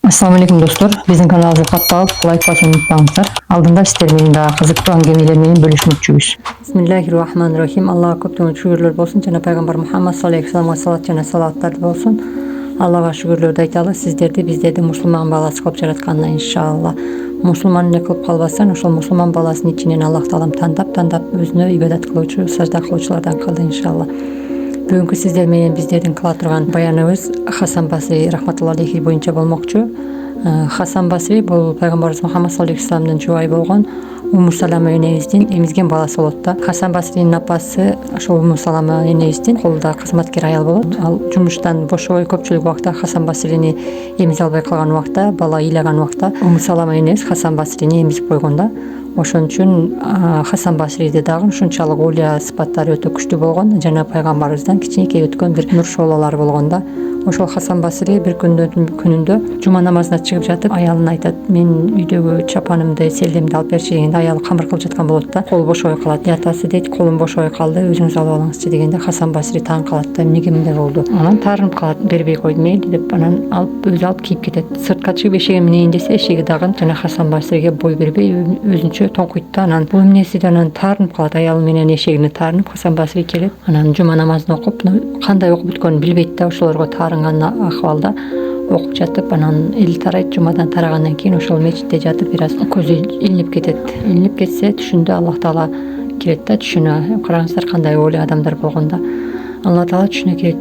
Assalamu alaikum dostlar. Bizning kanalımıza katkı like basmayı unutmаңыздар. Алдында сіздер менен дагы кызыктуу аңгемелер менен бөлүшмөкчүбүз. Бисмиллахир-рахманир-рахим. Аллага көптөн шүгүрлөр болсун. Жана пайгамбар Мухаммад саллаллаху алейхи вассаламга салат жана салаттар болсун. Аллага шүгүрлөрдү айталы. Сиздерди биздерди мусулман баласы кылып жаратканына иншалла. Мусулман эле кылып калбастан, ошол мусулман баласынын ичинен Аллах таалам тандап өзүнө ибадат кылуучу, сажда кылуучулардан кылды иншалла. Бүгүнкү сиздер менен биздердин кыла турган баяныбыз Хасан Басри рахматуллахи алейхи боюнча болмокчу. Хасан Басри бул пайгамбарыбыз Мухаммад саллаллаху алейхи вассаламдын жубайы болгон Умму Салама энебиздин эмизген баласы болот да. Хасан Басринин апасы ошол Умму Салама энебиздин колунда кызматкер аял болот. Ал жумуштан бошобой көпчүлүк убакта Хасан Басрини эмизе албай калган убакта, бала ыйлаган убакта Умму Салама энебиз Хасан Басрини эмизип койгон да. Ошон үчүн Хасан Басриде дагы ушунчалык улия сыпаттары өтө күчтүү болгон жана пайгамбарыбыздан кичинекей өткөн бир нур шоолалар болгон да. Ошол Хасан Басри бир күнүндө жума намазына чыгып жатып, аялына айтат: "Мен үйдөгү чапанымды, селдемди алып берчи" дегенде, аялы камыр кылып жаткан болот да. Кол бошобой калат. Атасы дейт: "Колум бошобой калды, өзүңүз алып алыңызчы" дегенде, Хасан Басри таң калат да, эмнеге мындай болду? Анан таарынып калат, бербей койду мейли деп, анан өзү алып кийип кетет. Сыртка чыгып эшегин минейин десе, эшеги дагы жана Хасан Басриге бой бербей өзүнчө тоңкуйт да. Анан бул эмнеси деп анан таарынып калат, аялы менен эшегине таарынып. Хасан Басри келип, анан жума намазын окуп, кандай окуп бүткөнүн билбейт да, ошолорго таарынган акыбалда окуп жатып, анан эл тарайт. Жумадан тарагандан кийин ошол мечитте жатып, бир аз көзү илинип кетет. Илинип кетсе, түшүндө Аллах таала кирет да, түшүнө. Караңыздар кандай өлү адамдар болгон да. Алла таала түшүнө кирет.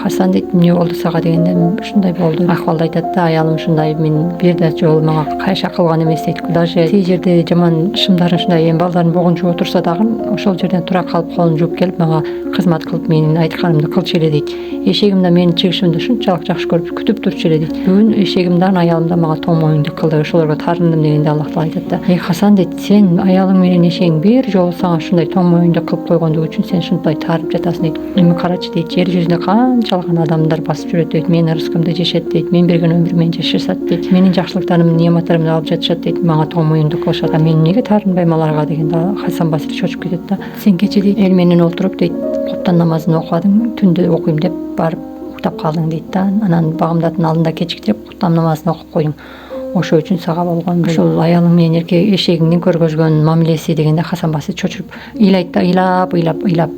Хасан дейт: "Эмне болду сага?" дегенде, "Ушундай болду." Акыбалды айтат да, аялым ушундай, мен бир да жолу мага кайша кылган эмес дейт. Даже тиги жерде жаман шымдарын ушундай эми балдарын богун жууп отурса дагы, ошол жерден тура калып колун жууп келип мага кызмат кылып менин айтканымды кылчу эле дейт. Эшегим да менин чыгышымды ушунчалык жакшы көрүп күтүп турчу эле дейт. Бүгүн эшегимден аялым да мага тоң моюнду кылды, ошолорго таарындым дегенде, Аллах таала айтат да: "Хасан дейт, сен аялың менен эшегиң бир жолу сага ушундай тоң моюнду кылып койгондугу үчүн сен ушундай таарып жатасың" дейт. Эми карачы дейт, жер жүзүндө канчалык адамдар басып жүрөт дейт, менин рызкымды жешет дейт, мен берген өмүр менен жашашат дейт, менин жакшылыктарымды, неаматтарымды алып жатышат дейт, мага тоң моюнду кылышат, а мен эмнеге таарынбайм аларга дегенде, Хасан Басри чочуп кетет да. "Сен кече дейт эл менен отуруп дейт, коптон намазын окубадың, түндө окуйм деп барып уктап калдың дейт да. Анан багымдаттын алдында кечиктирип коптон намазын окуп койдуң. Ошол үчүн сага болгон ушул аялың менен эшегиңдин көргөзгөн мамилеси" дегенде, Хасан Басри чочуруп ыйлайт да, ыйлап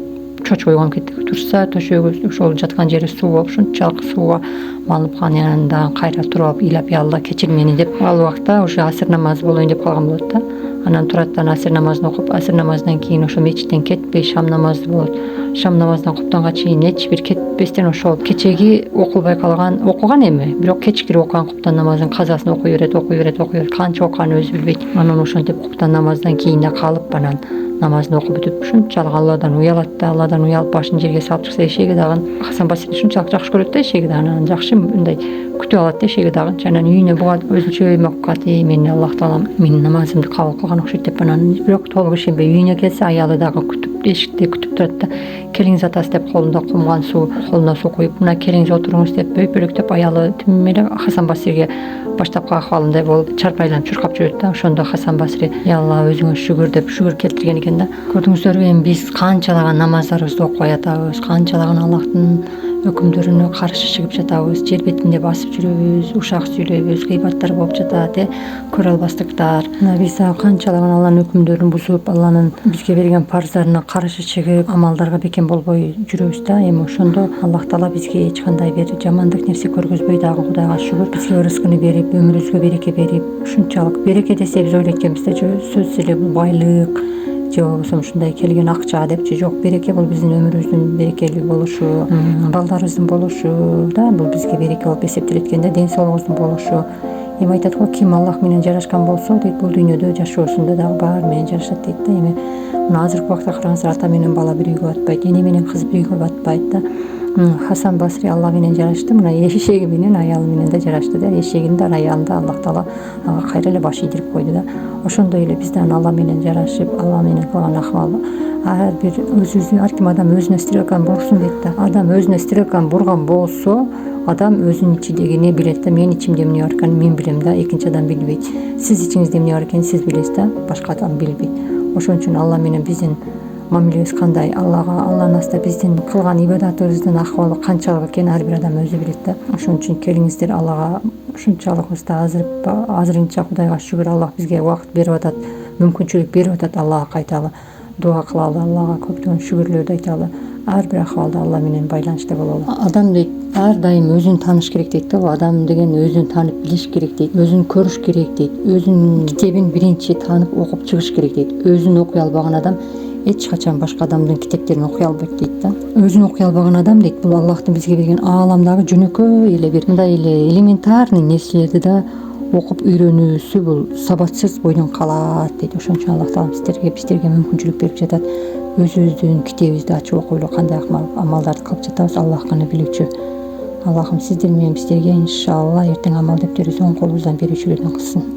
чочуп ойгонуп кетип турса, төшөгү ошол жаткан жери суу болуп, ушунчалык сууга малынып калган, анан кайра туруп алып ыйлап: "Я Алла, кечир мени" деп. Ал убакта уже асыр намазы болоюн деп калган болот да. Анан турат да асыр намазын окуп, асыр намазынан кийин ошо мечиттен кетпей шам намазы болот. Шам намазынан коптонго чейин эч бир кетпестен ошол кечеги окулбай калган, окуган эми, бирок кечкирип окуган коптон намазынын казасын окуй берет, канча окуганын өзү билбейт. Анан ошентип коптон намаздан кийин да калып, анан намазын окуп бүтүп, ушунчалык Алладан уялат да. Алладан уялып башын жерге салып чыкса, эшеги дагы Хасан Басри ушунчалык жакшы көрөт да эшеги дагы, анан жакшы мындай күтүп алат да эшеги дагы. Анан үйүнө буга өзүнчө эме окуп калат: "Мени Аллах таалам менин намазымды кабыл кылган окшойт" деп. Анан бирок толук ишенбей үйүнө келсе, аялы дагы күтүп, эшикте күтүп турат да. "Келиңиз атасы" деп, колунда кумган суу, колуна суу куюп, "Мына келиңиз отуруңуз" деп бөйпөлөктөп, аялы тим эле Хасан Басриге баштапкы акыбалындай болуп чарпайланып чуркап жүрөт да. Ошондо Хасан Басри: "Я Алла, өзүңө шүгүр" деп шүгүр келтирген экен да. Көрдүңүздөрбү, эми биз канчалаган намаздарыбызды окубай атабыз, канчалаган Аллахтын өкүмдөрүнө каршы чыгып жатабыз, жер бетинде басып жүрөбүз, ушак сүйлөйбүз, гыйбаттар болуп жатат, көрө албастыктар. Мына биз дагы канчалаган Алланын өкүмдөрүн бузуп, Алланын бизге берген парыздарына каршы чыгып, амалдарга бекем болбой жүрөбүз да. Эми ошондо Аллах таала бизге эч кандай бир жамандык нерсе көргөзбөй дагы, Кудайга шүгүр, бизге рызкыны берип, өмүрүбүзгө береке берип, ушунчалык береке десе биз ойлойт экенбиз да, сөзсүз эле бул байлык же болбосо ушундай келген акча депчи. Жок, береке бул биздин өмүрүбүздүн берекелүү болушу, балдарыбыздын болушу да, бул бизге береке болуп эсептелет экен да, ден соолугубуздун болушу. Эми айтат го, ким Аллах менен жарашкан болсо дейт, бул дүйнөдө жашоосунда дагы баары менен жарашат дейт да. Эми мына азыркы убакта караңыздар, ата менен бала бир үйгө батпайт, эне менен кыз бир үйгө батпайт да. Хасан Басри Алла менен жарашты, мына эшеги менен, аялы менен да жарашты да. Эшегин да, аялын да Аллах таала ага кайра эле баш ийдирип койду да. Ошондой эле биз дагы Алла менен жарашып, Алла менен кылган акыбал ар бир өзүбүздүн, ар ким адам өзүнө стрелканы бурсун дейт да. Адам өзүнө стрелканы бурган болсо, адам өзүнүн ичиндегини билет да. Менин ичимде эмне бар экенин мен билем да, экинчи адам билбейт. Сиз ичиңизде эмне бар экенин сиз билесиз да, башка адам билбейт. Ошон үчүн Алла менен биздин мамилебиз кандай, Алланын астында биздин кылган ибадатыбыздын акыбалы канчалык экенин ар бир адам өзү билет да. Ошон үчүн келиңиздер Аллага ушунчалык да азырынча Кудайга шүгүр, Аллах бизге убакыт берип атат, мүмкүнчүлүк берип атат. Аллага кайталы дуа кылалы, Аллага көптөгөн шүгүрлөрдү айталы. Ар бир акыбалда Алла менен байланышта бололу. Адам дейт ар дайым өзүн тааныш керек дейт да. Адам деген өзүн таанып билиш керек дейт, өзүн көрүш керек дейт, өзүнүн китебин биринчи таанып окуп чыгыш керек дейт. Өзүн окуй албаган адам эч качан башка адамдын китептерин окуй албайт дейт да. Өзүн окуй албаган адам дейт, бул Аллахтын бизге берген ааламдагы жөнөкөй эле бир мындай эле элементарный нерселерди да окуп үйрөнүүсү бул сабатсыз бойдон калат дейт. Ошон үчүн Аллах таалам бизге мүмкүнчүлүк берип жатат. Өзүбүздүн китебибизди ачып окуй эле, кандай амалдарды кылып жатабыз Аллах гана билүүчү. Аллахым сиздер менен бизерге иншалла эртең амал дептерибизди оң колубуздан берүүчүлөрдөн кылсын.